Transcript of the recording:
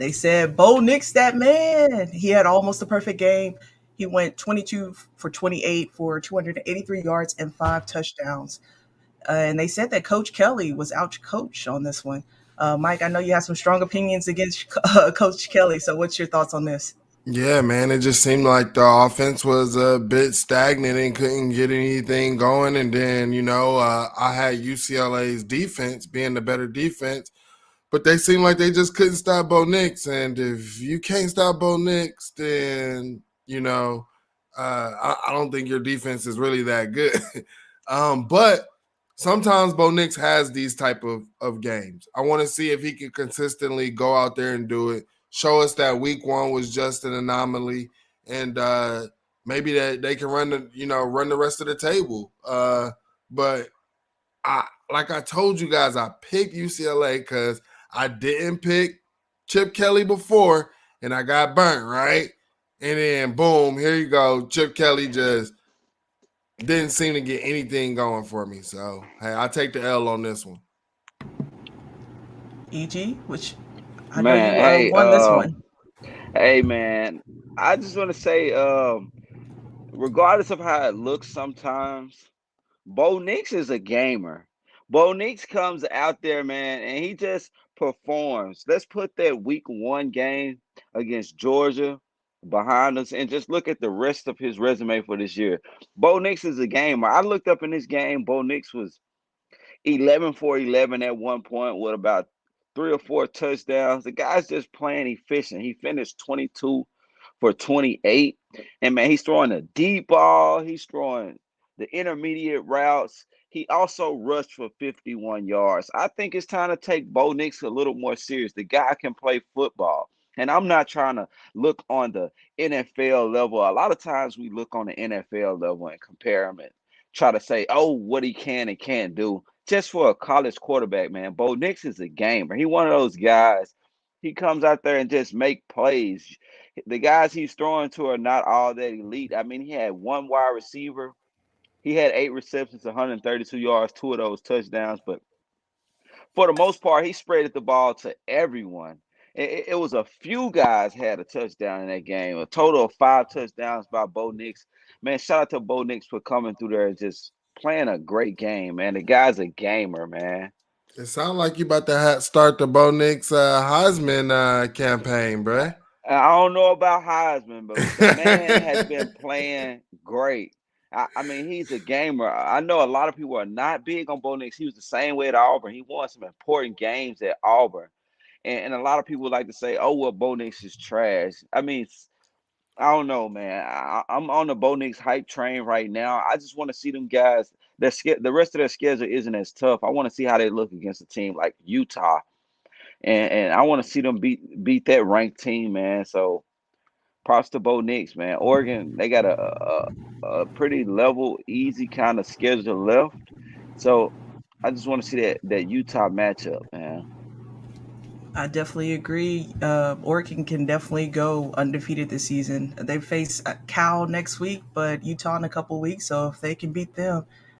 They said Bo Nix that man. He had almost a perfect game. He went 22 for 28 for 283 yards and 5 touchdowns. And they said that Coach Kelly was out coach on this one. Mike, I know you have some strong opinions against Coach Kelly. So, what's your thoughts on this? Yeah, man, it just seemed like the offense was a bit stagnant and couldn't get anything going. And then, I had UCLA's defense being the better defense, but they seemed like they just couldn't stop Bo Nix. And if you can't stop Bo Nix, then, I don't think your defense is really that good. But sometimes Bo Nix has these type of games. I want to see if he can consistently go out there and do it. Show us that week one was just an anomaly, and maybe that they can run the rest of the table. But like I told you guys, I picked UCLA because I didn't pick Chip Kelly before, and I got burnt, right? And then boom, here you go. Chip Kelly just didn't seem to get anything going for me. So hey, I'll take the L on this one. EG, which I know Man, you hey, won this one. hey, man. I just want to say, regardless of how it looks, sometimes Bo Nix is a gamer. Bo Nix comes out there, man, and he just performs. Let's put that week one game against Georgia behind us and just look at the rest of his resume for this year. Bo Nix is a gamer. I looked up in this game, Bo Nix was 11 for 11 at one point with about 3 or 4 touchdowns. The guy's just playing efficient. He finished 22 for 28. And man, he's throwing a deep ball. He's throwing the intermediate routes. He also rushed for 51 yards. I think it's time to take Bo Nix a little more serious. The guy can play football. And I'm not trying to look on the NFL level. A lot of times we look on the NFL level and compare him and try to say, oh, what he can and can't do. Just for a college quarterback, man, Bo Nix is a gamer. He one of those guys. He comes out there and just make plays. The guys he's throwing to are not all that elite. I mean, he had one wide receiver. He had 8 receptions, 132 yards, 2 of those touchdowns. But for the most part, he spread the ball to everyone. It was a few guys had a touchdown in that game. A total of 5 touchdowns by Bo Nix. Man, shout out to Bo Nix for coming through there and just playing a great game, man. The guy's a gamer, man. It sounds like you about to start the Bo Nix Heisman campaign, bruh. I don't know about Heisman, but the man has been playing great. I mean, he's a gamer. I know a lot of people are not big on Bo Nix. He was the same way at Auburn. He won some important games at Auburn. And a lot of people like to say, oh, well, Bo Nix is trash. I mean, I don't know, man. I'm on the Bo Nix hype train right now. I just want to see them guys. The rest of their schedule isn't as tough. I want to see how they look against a team like Utah, and I want to see them beat that ranked team, man. So props to Bo Nix, man. Oregon, they got a pretty level, easy kind of schedule left. So I just want to see that Utah matchup, man. I definitely agree. Oregon can definitely go undefeated this season. They face Cal next week, but Utah in a couple weeks. So if they can beat them,